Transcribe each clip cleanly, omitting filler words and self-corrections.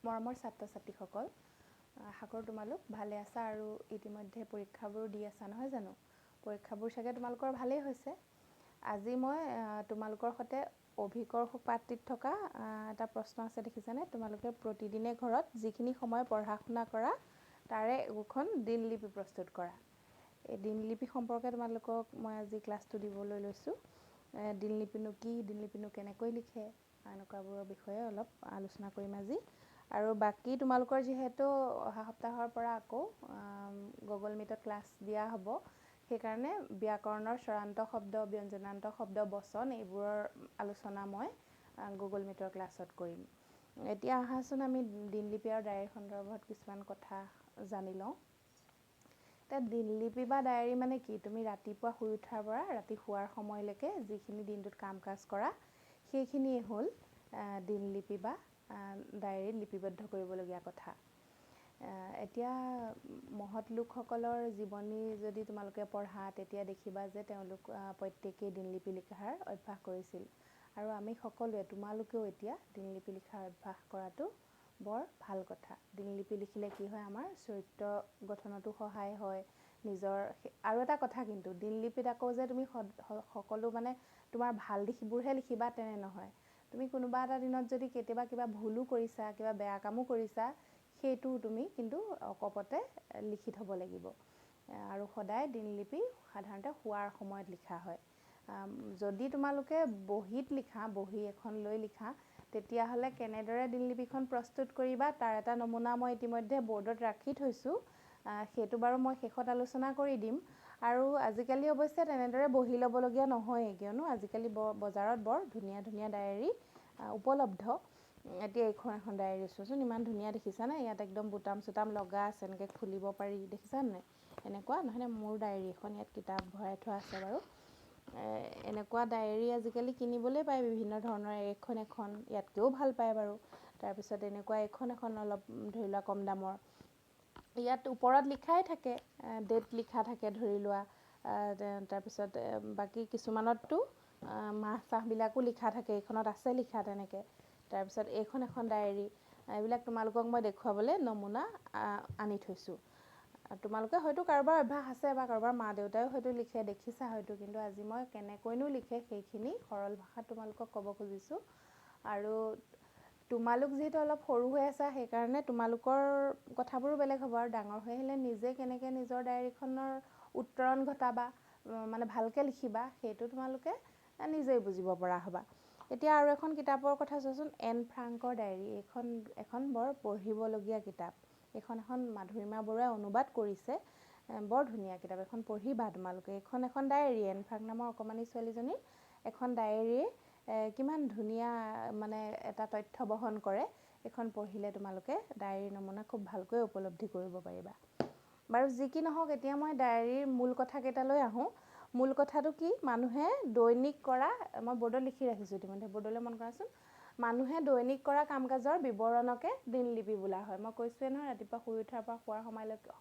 মৰমৰ ছাত্ৰ ছাত্ৰীসকল, আশা কৰোঁ তোমালোক ভালে আছা আৰু ইতিমধ্যে পৰীক্ষাবোৰ দি আছা নহয় জানো? পৰীক্ষাবোৰ চাগে তোমালোকৰ ভালেই হৈছে। আজি মই তোমালোকৰ সৈতে অভিকৰ্ষ পাঠটিত থকা এটা প্ৰশ্ন আছে, দেখিছানে? তোমালোকে প্ৰতিদিনে ঘৰত যিখিনি সময় পঢ়া শুনা কৰা তাৰে এখন দিনলিপি প্ৰস্তুত কৰা। এই দিনলিপি সম্পৰ্কে তোমালোকক মই আজি ক্লাছটো দিবলৈ লৈছোঁ। দিনলিপিনো কি, দিনলিপিনো কেনেকৈ লিখে, এনেকুৱাবোৰৰ বিষয়ে অলপ আলোচনা কৰিম আজি। আৰু বাকী তোমালোকৰ যিহেতু অহা সপ্তাহৰ পৰা আকৌ গুগল মিটত ক্লাছ দিয়া হ'ব, সেইকাৰণে ব্যাকৰণৰ স্বৰান্ত শব্দ, ব্যঞ্জনান্ত শব্দ, বচন এইবোৰৰ আলোচনা মই গুগল মিটৰ ক্লাছত কৰিম। এতিয়া আহাচোন আমি দিনলিপি আৰু ডায়েৰীৰ সন্দৰ্ভত কিছুমান কথা জানি লওঁ। এতিয়া দিনলিপি বা ডায়েৰী মানে কি? তুমি ৰাতিপুৱা শুই উঠাৰ পৰা ৰাতি শোৱাৰ সময়লৈকে যিখিনি দিনটোত কাম কাজ কৰা, সেইখিনিয়ে হ'ল দিনলিপি বা ডায়েৰীত লিপিবদ্ধ কৰিবলগীয়া কথা। এতিয়া মহৎ লোকসকলৰ জীৱনী যদি তোমালোকে পঢ়া, তেতিয়া দেখিবা যে তেওঁলোক প্ৰত্যেকেই দিনলিপি লিখাৰ অভ্যাস কৰিছিল। আৰু আমি সকলোৱে, তোমালোকেও এতিয়া দিনলিপি লিখাৰ অভ্যাস কৰাটো বৰ ভাল কথা। দিনলিপি লিখিলে কি হয়, আমাৰ চৰিত্ৰ গঠনতো সহায় হয়। নিজৰ আৰু এটা কথা, কিন্তু দিনলিপিত আকৌ যে তুমি সকলো মানে তোমাৰ ভাল দিশবোৰহে লিখিবা তেনে নহয়। তুমি কোনোবা এটা দিনত যদি কেতিয়াবা কিবা ভুলো কৰিছা, কিবা বেয়া কামো কৰিছা, সেইটোও তুমি কিন্তু অকপতে লিখি থ'ব লাগিব। আৰু সদায় দিনলিপি সাধাৰণতে শোৱাৰ সময়ত লিখা হয়। যদি তোমালোকে বহীত লিখা, বহী এখন লৈ লিখা, তেতিয়াহ'লে কেনেদৰে দিনলিপিখন প্ৰস্তুত কৰিবা তাৰ এটা নমুনা মই ইতিমধ্যে বৰ্ডত ৰাখি থৈছোঁ। সেইটো বাৰু মই শেষত আলোচনা কৰি দিম। আৰু আজিকালি অৱশ্যে তেনেদৰে বহি ল'বলগীয়া নহয়েই, কিয়নো আজিকালি বজাৰত বৰ ধুনীয়া ধুনীয়া ডায়েৰী উপলব্ধ। এতিয়া এইখন এখন ডায়েৰী চোৱাচোন, ইমান ধুনীয়া দেখিছানে? ইয়াত একদম বুটাম চুটাম লগা আছে, এনেকৈ খুলিব পাৰি, দেখিছানে নাই? এনেকুৱা নহয়নে? মোৰ ডায়েৰী এখন ইয়াত কিতাপ ভৰাই থোৱা আছে বাৰু। এনেকুৱা ডায়েৰী আজিকালি কিনিবলৈ পায় বিভিন্ন ধৰণৰ, এখন এখন, ইয়াতকৈও ভাল পায় বাৰু। তাৰপিছত এনেকুৱা এখন এখন অলপ ধৰি লোৱা কম দামৰ, ইয়াত ওপৰত লিখাই থাকে, ডেট লিখা থাকে ধৰি লোৱা। তাৰপিছত বাকী কিছুমানততো মাহ চাহবিলাকো লিখা থাকে, এইখনত আছে লিখা তেনেকৈ। তাৰপিছত এইখন এখন ডায়েৰী, এইবিলাক তোমালোকক মই দেখুৱাবলৈ নমুনা আনি থৈছোঁ। তোমালোকে হয়তো কাৰোবাৰ অভ্যাস আছে বা কাৰোবাৰ মা দেউতায়ো হয়তো লিখে, দেখিছা হয়তো, কিন্তু আজি মই কেনেকৈনো লিখে সেইখিনি সৰল ভাষাত তোমালোকক ক'ব খুজিছোঁ। আৰু তোমালোক যিহেতু অলপ সৰু হৈ আছা, সেইকাৰণে তোমালোকৰ কথাবোৰো বেলেগ হ'ব। আৰু ডাঙৰ হৈ আহিলে নিজে কেনেকৈ নিজৰ ডায়েৰীখনৰ উত্তৰণ ঘটাবা, মানে ভালকৈ লিখিবা, সেইটো তোমালোকে নিজেই বুজিব পৰা হ'বা। এতিয়া আৰু এখন কিতাপৰ কথা চোৱাচোন, এন ফ্ৰাংকৰ ডায়েৰী। এখন বৰ পঢ়িবলগীয়া কিতাপ। এখন মাধুৰীমা বৰুৱাই অনুবাদ কৰিছে, বৰ ধুনীয়া কিতাপ এখন, পঢ়িবা তোমালোকে। এখন ডায়েৰী, এন ফ্ৰাংক নামৰ অকণমানি ছোৱালীজনীৰ এখন ডায়েৰীয়ে কিমান ধুনীয়া মানে এটা তথ্য বহন কৰে। এখন পঢ়িলে তোমালোকে ডায়েৰীৰ নমুনা খুব ভালকৈ উপলব্ধি কৰিব পাৰিবা। বাৰু যি কি নহওক, এতিয়া মই ডায়েৰীৰ মূল কথাকেইটালৈ আহোঁ। মূল কথাটো কি? মানুহে দৈনিক কৰা, মই বৰ্ডত লিখি ৰাখিছোঁ ইতিমধ্যে, বৰ্ডলৈ মন কৰাচোন। মানুহে দৈনিক কৰা কাম কাজৰ বিৱৰণকে দিনলিপি বোলা হয়। মই কৈছোঁৱে নহয়, ৰাতিপুৱা শুই উঠাৰ পৰা শোৱাৰ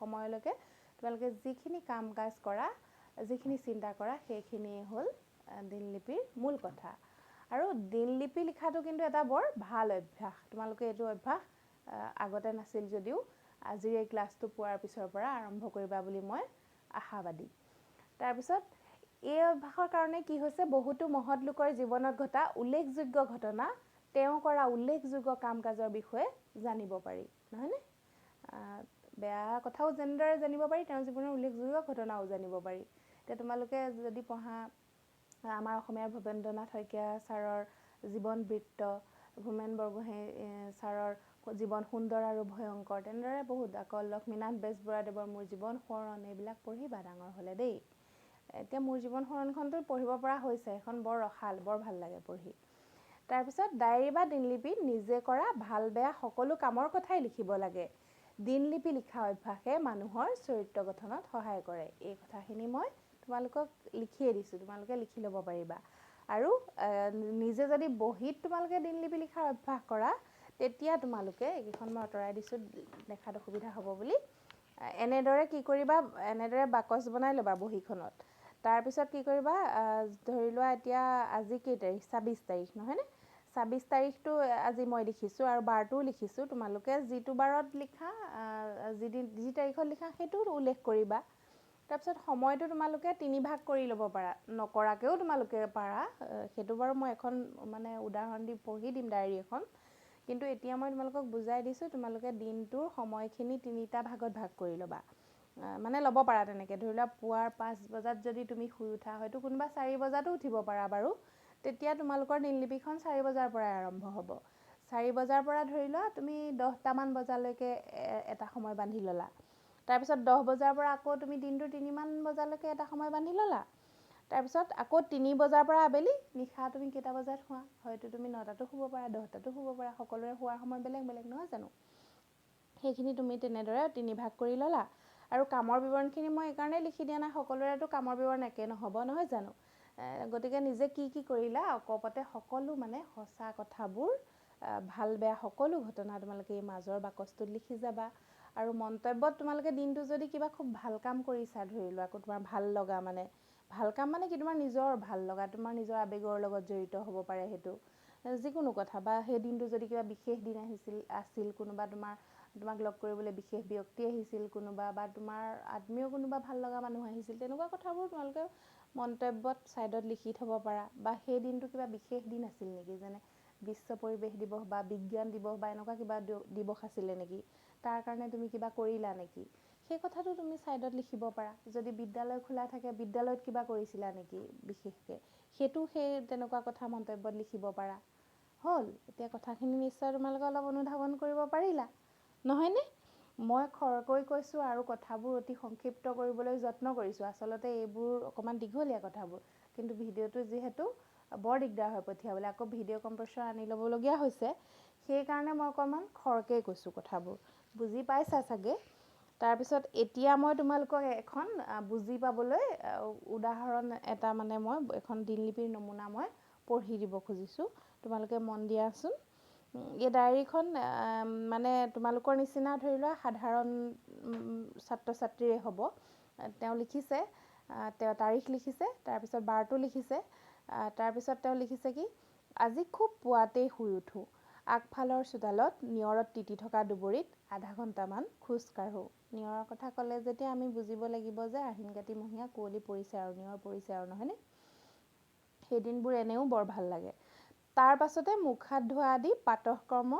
সময়লৈকে তোমালোকে যিখিনি কাম কাজ কৰা, যিখিনি চিন্তা কৰা, সেইখিনিয়ে হ'ল দিনলিপিৰ মূল কথা। আৰু দিনলিপি লিখাটো কিন্তু এটা বৰ ভাল অভ্যাস। তোমালোকে এইটো অভ্যাস আগতে নাছিল যদিও আজিৰ এই ক্লাছটো পোৱাৰ পিছৰ পৰা আৰম্ভ কৰিবা বুলি মই আশাবাদী। তাৰপিছত এই অভ্যাসৰ কাৰণে কি হৈছে, বহুতো মহৎ লোকৰ জীৱনত ঘটা উল্লেখযোগ্য ঘটনা, তেওঁ কৰা উল্লেখযোগ্য কাম কাজৰ বিষয়ে জানিব পাৰি, নহয়নে? বেয়া কথাও যেনেদৰে জানিব পাৰি, তেওঁৰ জীৱনৰ উল্লেখযোগ্য ঘটনাও জানিব পাৰি। এতিয়া তোমালোকে যদি পঢ়া আমাৰ অসমীয়াৰ ভৱেন্দ্ৰনাথ শইকীয়া ছাৰৰ জীৱন বৃত্ত, হোমেন বৰগোহাঁই ছাৰৰ জীৱন সুন্দৰ আৰু ভয়ংকৰ, তেনেদৰে বহুত, আকৌ লক্ষ্মীনাথ বেজবৰুৱাদেৱৰ মোৰ জীৱন সোঁৱৰণ, এইবিলাক পঢ়িবা ডাঙৰ হ'লে দেই। এতিয়া মোৰ জীৱন সোঁৱৰণখনটো পঢ়িব পৰা হৈছে, এখন বৰ ৰসাল, বৰ ভাল লাগে পঢ়ি। তাৰপিছত ডায়েৰী বা দিনলিপিত নিজে কৰা ভাল বেয়া সকলো কামৰ কথাই লিখিব লাগে। দিনলিপি লিখা অভ্যাসে মানুহৰ চৰিত্ৰ গঠনত সহায় কৰে। এই কথাখিনি মই তোমালোকক লিখিয়ে দিছোঁ, তোমালোকে লিখি ল'ব পাৰিবা। আৰু নিজে যদি বহীত তোমালোকে দিনলিপি লিখাৰ অভ্যাস কৰা, তেতিয়া তোমালোকে, এইকেইখন মই আঁতৰাই দিছোঁ দেখাত অসুবিধা হ'ব বুলি, এনেদৰে কি কৰিবা, এনেদৰে বাকচ বনাই ল'বা বহীখনত। তাৰপিছত কি কৰিবা, ধৰি লোৱা এতিয়া আজি কেই তাৰিখ, 26 তাৰিখ নহয়নে? 26 তাৰিখটো আজি মই লিখিছোঁ আৰু বাৰটোও লিখিছোঁ। তোমালোকে যিটো বাৰত লিখা, যি তাৰিখত লিখা সেইটো উল্লেখ কৰিবা। তাৰপিছত সময়টো তোমালোকে 3 ভাগ কৰি ল'ব পাৰা, নকৰাকৈও তোমালোকে পাৰা। সেইটো বাৰু মই এখন মানে উদাহৰণ দি পঢ়ি দিম ডায়েৰী এখন, কিন্তু এতিয়া মই তোমালোকক বুজাই দিছোঁ। তোমালোকে দিনটোৰ সময়খিনি 3টা ভাগত ভাগ কৰি ল'বা, মানে ল'ব পাৰা তেনেকৈ। ধৰি লোৱা পুৱাৰ 5 বজাত যদি তুমি শুই উঠা, হয়তো কোনোবা 4 বজাতো উঠিব পাৰা বাৰু। তেতিয়া তোমালোকৰ দিনলিপিখন 4 বজাৰ পৰাই আৰম্ভ হ'ব। 4 বজাৰ পৰা ধৰি লোৱা তুমি 10টামান বজালৈকে এটা সময় বান্ধি ল'লা। তাৰপিছত 10 বজাৰ পৰা আকৌ তুমি দিনটোৰ 3মান বজালৈকে এটা সময় বান্ধি ল'লা। তাৰপিছত আকৌ 3 বজাৰ পৰা আবেলি নিশা তুমি কেইটা বজাত শুৱা, হয়তো তুমি 9টাতো শুব পাৰা, 10টাতো শুব পাৰা। সকলোৰে শুৱাৰ সময় বেলেগ বেলেগ, নহয় জানো? সেইখিনি তুমি তেনেদৰে 3 ভাগ কৰি ল'লা। আৰু কামৰ বিৱৰণখিনি মই এইকাৰণে লিখি দিয়া নাই, সকলোৰেতো কামৰ বিৱৰণ একে নহ'ব, নহয় জানো? গতিকে নিজে কি কি কৰিলা অকপতে সকলো মানে সঁচা কথাবোৰ, ভাল বেয়া সকলো ঘটনা তোমালোকে এই মাজৰ বাকচটোত লিখি যাবা। আৰু মন্তব্যত তোমালোকে দিনটো যদি কিবা খুব ভাল কাম কৰিছা, ধৰি লোৱা আকৌ তোমাৰ ভাল লগা, মানে ভাল কাম মানে কি, তোমাৰ নিজৰ ভাল লগা, তোমাৰ নিজৰ আৱেগৰ লগত জড়িত হ'ব পাৰে সেইটো যিকোনো কথা। বা সেই দিনটো যদি কিবা বিশেষ দিন আছিল, কোনোবা তোমাক লগ কৰিবলৈ বিশেষ ব্যক্তি আহিছিল কোনোবা, বা তোমাৰ আত্মীয় কোনোবা ভাল লগা মানুহ আহিছিল, তেনেকুৱা কথাবোৰ তোমালোকে মন্তব্যত ছাইডত লিখি থ'ব পাৰা। বা সেই দিনটো কিবা বিশেষ দিন আছিল নেকি, যেনে বিশ্ব পৰিৱেশ দিৱস বা বিজ্ঞান দিৱস বা এনেকুৱা কিবা দিৱস আছিলে নেকি, তাৰ কাৰণে তুমি কিবা কৰিলা নেকি, সেই কথাটো তুমি ছাইডত লিখিব পাৰা। যদি বিদ্যালয় খোলা থাকে, বিদ্যালয়ত কিবা কৰিছিলা নেকি বিশেষকৈ, সেইটো সেই তেনেকুৱা কথা মন্তব্যত লিখিব পাৰা। হ'ল, এতিয়া কথাখিনি নিশ্চয় তোমালোকে অলপ অনুধাৱন কৰিব পাৰিলা, নহয়নে? মই খৰকৈ কৈছোঁ আৰু কথাবোৰ অতি সংক্ষিপ্ত কৰিবলৈ যত্ন কৰিছোঁ। আচলতে এইবোৰ অকণমান দীঘলীয়া কথাবোৰ, কিন্তু ভিডিঅ'টো যিহেতু বৰ দিগদাৰ হয় পঠিয়াবলৈ, আকৌ ভিডিঅ' কম্প্ৰেছৰ আনি ল'বলগীয়া হৈছে, সেইকাৰণে মই অকণমান খৰকৈ কৈছোঁ কথাবোৰ। বুজি পাইছা চাগে? তাৰপিছত এতিয়া মই তোমালোকক এখন বুজি পাবলৈ উদাহৰণ এটা, মানে মই এখন দিনলিপিৰ নমুনা মই পঢ়ি দিব খুজিছোঁ, তোমালোকে মন দিয়াচোন। এই ডায়েৰীখন মানে তোমালোকৰ নিচিনা ধৰি লোৱা সাধাৰণ ছাত্ৰ ছাত্ৰীৰে হ'ব। তেওঁ লিখিছে, তেওঁ তাৰিখ লিখিছে, তাৰপিছত বাৰটো লিখিছে, তাৰপিছত তেওঁ লিখিছে কি, আজি খুব পুৱাতেই শুই উঠোঁ, আগফালৰ চোতালত নিয়ৰত তিতি থকা দুবৰিত আধা ঘণ্টামান খোজ কাঢ়োঁ। নিয়ৰৰ কথা ক'লে যেতিয়া আমি বুজিব লাগিব যে আহিন কাতিমহীয়া কুঁৱলী পৰিছে আৰু নিয়ৰ পৰিছে আৰু, নহয়নে? সেই দিনবোৰ এনেও বৰ ভাল লাগে। তাৰ পাছতে মুখ হাত ধোৱা আদি প্ৰাতঃকৰ্ম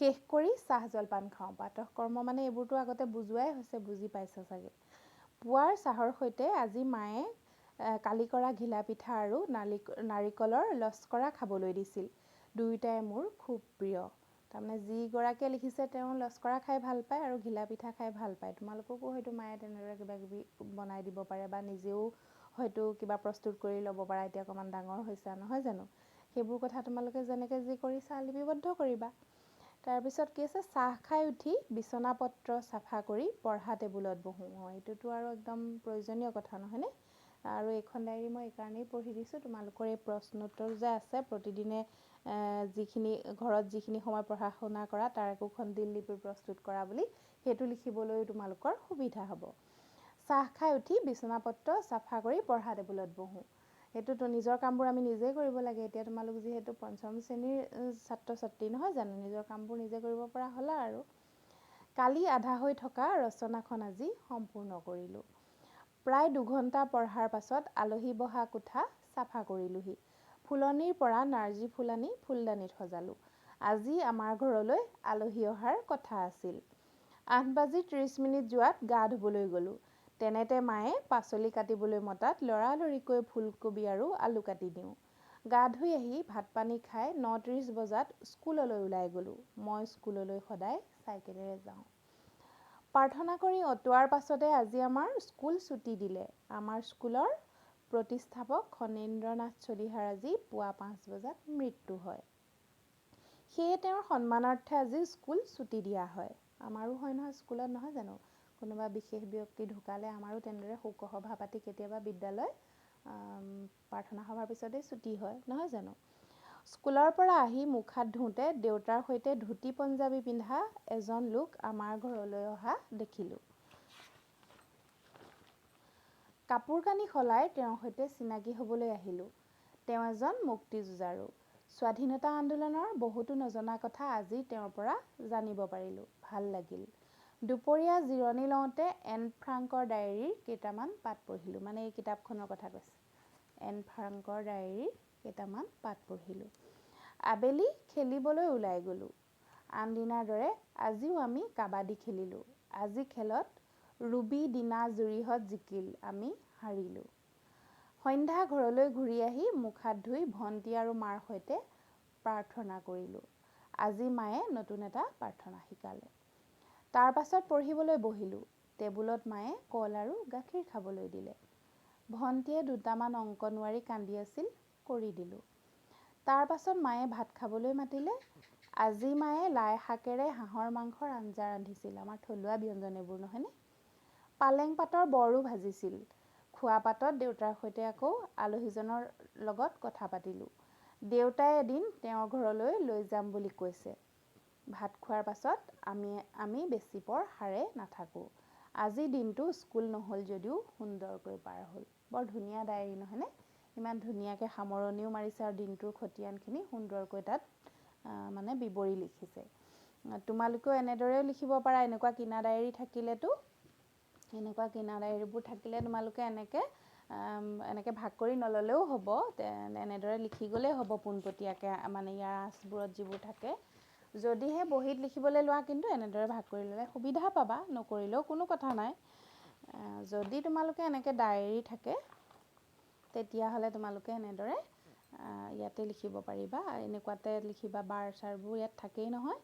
শেষ কৰি চাহ জলপান খাওঁ। প্ৰাতঃকৰ্ম মানে এইবোৰতো আগতে বুজোৱাই হৈছে, বুজি পাইছা চাগে। পুৱাৰ চাহৰ সৈতে আজি মায়ে কালি কৰা ঘিলা পিঠা আৰু নাৰিকলৰ লস্কৰা খাবলৈ দিছিল। দুয়োটাই মোৰ খুব প্ৰিয়। তাৰমানে যিগৰাকীয়ে লিখিছে তেওঁ লস্কৰা খাই ভাল পায় আৰু ঘিলা পিঠা খাই ভাল পায়। তোমালোককো হয়তো মায়ে তেনেদৰে কিবা কিবি বনাই দিব পাৰে, বা নিজেও হয়তো কিবা প্ৰস্তুত কৰি ল'ব পাৰা, এতিয়া অকণমান ডাঙৰ হৈছা, নহয় জানো? সেইবোৰ কথা তোমালোকে যেনেকৈ যি কৰিছা লিপিবদ্ধ কৰিবা। তাৰপিছত কি আছে, চাহ খাই উঠি বিচনা পত্ৰ চাফা কৰি পঢ়া টেবুলত বহোঁ। এইটোতো আৰু একদম প্ৰয়োজনীয় কথা, নহয়নে? আৰু এইখন ডায়েৰী মই এইকাৰণেই পঢ়ি দিছোঁ, তোমালোকৰ এই প্ৰশ্নোত্তৰ যে আছে প্ৰতিদিনে যিখিনি ঘৰত যিখিনি সময় পঢ়া শুনা কৰা, তাৰ একোখন দিনলিপি প্ৰস্তুত কৰা বুলি, সেইটো লিখিবলৈও তোমালোকৰ সুবিধা হ'ব। চাহ খাই উঠি বিচনা পত্ৰ চাফা কৰি পঢ়া টেবুলত বহোঁ। সেইটোতো নিজৰ কামবোৰ আমি নিজেই কৰিব লাগে। এতিয়া তোমালোক যিহেতু 5ম শ্ৰেণীৰ ছাত্ৰ ছাত্ৰী, নহয় জানো? নিজৰ কামবোৰ নিজে কৰিব পৰা হ'লা আৰু। কালি আধা হৈ থকা ৰচনাখন আজি সম্পূৰ্ণ কৰিলোঁ। প্ৰায় 2 ঘণ্টা পঢ়াৰ পাছত আলহী বহা কোঠা চাফা কৰিলোঁহি। ফুলনিৰ পৰা নাৰ্জী ফুল আনি ফুলদানিত সজালোঁ। আজি আমাৰ ঘৰলৈ আলহী অহাৰ কথা আছিল। 8:30 যোৱাত গা ধুবলৈ গ'লোঁ। তেনেতে মায়ে পাচলি কাটিবলৈ মতাত লৰালৰিকৈ ফুলকবি আৰু আলু কাটি দিওঁ। গা ধুই আহি ভাত পানী খাই 9:30 বজাত স্কুললৈ ওলাই গ'লোঁ। মই স্কুললৈ সদায় চাইকেলেৰে যাওঁ। প্ৰাৰ্থনা কৰি অটোৱাৰ পাছতে আজি আমাৰ স্কুল ছুটি দিলে। আমাৰ স্কুলৰ প্ৰতিষ্ঠাপক খনীন্দ্ৰনাথ চলিহাৰ আজি পুৱা 5 বজাত মৃত্যু হয়। সেয়ে তেওঁৰ সন্মানাৰ্থে আজি স্কুল ছুটি দিয়া হয়। আমাৰো হয় নহয় স্কুলত, নহয় জানো? কোনোবা বিশেষ ব্যক্তি ঢুকালে আমাৰো তেনেদৰে শোকসভা পাতি কেতিয়াবা বিদ্যালয় প্ৰাৰ্থনা সভাৰ পিছতেই ছুটি হয়, নহয় জানো? স্কুলৰ পৰা আহি মুখ হাত ধুওঁতে দেউতাৰ সৈতে ধুতি পঞ্জাবী পিন্ধা এজন লোক আমাৰ ঘৰলৈ অহা দেখিলোঁ। কাপোৰ কানি সলাই তেওঁৰ সৈতে চিনাকি হ'বলৈ আহিলোঁ। তেওঁ এজন মুক্তিযুঁজাৰু। স্বাধীনতা আন্দোলনৰ বহুতো নজনা কথা আজি তেওঁৰ পৰা জানিব পাৰিলোঁ। ভাল লাগিল। দুপৰীয়া জিৰণি লওঁতে এন ফ্ৰাংকৰ ডায়েৰীৰ কেইটামান পাত পঢ়িলোঁ। মানে এই কিতাপখনৰ কথা কৈছে। এন ফ্ৰাংকৰ ডায়েৰীৰ কেইটামান পাত পঢ়িলোঁ। আবেলি খেলিবলৈ ওলাই গ'লোঁ। আনদিনাৰ দৰে আজিও আমি কাবাডী খেলিলোঁ। আজি খেলত ৰুবি, দীনা, জুৰিহঁত জিকিল, আমি হাৰিলোঁ। সন্ধ্যা ঘৰলৈ ঘূৰি আহি মুখ হাত ধুই ভণ্টি আৰু মাৰ সৈতে প্ৰাৰ্থনা কৰিলোঁ। আজি মায়ে নতুন এটা প্ৰাৰ্থনা শিকালে। তাৰ পাছত পঢ়িবলৈ বহিলোঁ। টেবুলত মায়ে কল আৰু গাখীৰ খাবলৈ দিলে। ভণ্টিয়ে দুটামান অংক নোৱাৰি কান্দি আছিল, কৰি দিলোঁ। তাৰ পাছত মায়ে ভাত খাবলৈ মাতিলে। আজি মায়ে লাই শাকেৰে হাঁহৰ মাংসৰ আঞ্জা ৰান্ধিছিল। আমাৰ থলুৱা ব্যঞ্জন এইবোৰ নহয়নে? পালেং পাতৰ বৰো ভাজিছিল। খোৱা পাতত দেউতাৰ সৈতে আকৌ আলহীজনৰ লগত কথা পাতিলোঁ। দেউতাই এদিন তেওঁৰ ঘৰলৈ লৈ যাম বুলি কৈছে। ভাত খোৱাৰ পাছত আমি বেছি পৰ সাৰে নাথাকোঁ। আজিৰ দিনটো স্কুল নহ'ল যদিও সুন্দৰকৈ পাৰ হ'ল। বৰ ধুনীয়া ডায়েৰী নহয়নে? ইমান ধুনীয়াকৈ সামৰণিও মাৰিছে আৰু দিনটোৰ খতিয়ানখিনি সুন্দৰকৈ তাত মানে বিৱৰি লিখিছে। তোমালোকেও এনেদৰেও লিখিব পাৰা। এনেকুৱা কিনা ডায়েৰী থাকিলেতো, এনেকুৱা কিনা ডায়েৰীবোৰ থাকিলে তোমালোকে এনেকৈ ভাগ কৰি নল'লেও হ'ব। এনেদৰে লিখি গ'লেই হ'ব পোনপটীয়াকৈ, মানে ইয়াৰ আঁচবোৰত যিবোৰ থাকে। যদিহে বহীত লিখিবলৈ লোৱা কিন্তু এনেদৰে ভাগ কৰি ল'লে সুবিধা পাবা, নকৰিলেও কোনো কথা নাই। যদি তোমালোকে এনেকৈ ডায়েৰী থাকে তেতিয়াহ'লে তোমালোকে এনেদৰে ইয়াতে লিখিব পাৰিবা। এনেকুৱাতে লিখিবা, বাৰ চাৰবোৰ ইয়াত থাকেই নহয়।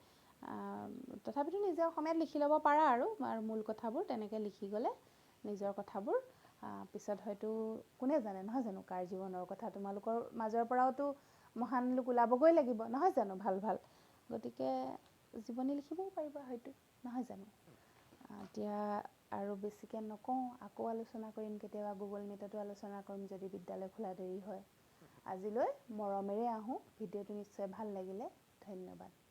তথাপিতো নিজে অসমীয়াত লিখি ল'ব পাৰা আৰু মূল কথাবোৰ তেনেকৈ লিখি গ'লে নিজৰ কথাবোৰ পিছত হয়তো কোনে জানে, নহয় জানো, কাৰ জীৱনৰ কথা। তোমালোকৰ মাজৰ পৰাওতো মহান লোক ওলাবগৈ লাগিব, নহয় জানো, ভাল ভাল। গতিকে জীৱনী লিখিবও পাৰিবা হয়তো, নহয় জানো। এতিয়া আৰু বেছিকৈ নকওঁ, আকৌ আলোচনা কৰিম কেতিয়াবা। গুগল মিটতো আলোচনা কৰিম যদি বিদ্যালয় খোলা দেৰি হয়। আজিলৈ মৰমেৰে আহোঁ। ভিডিঅ'টো নিশ্চয় ভাল লাগিলে। ধন্যবাদ।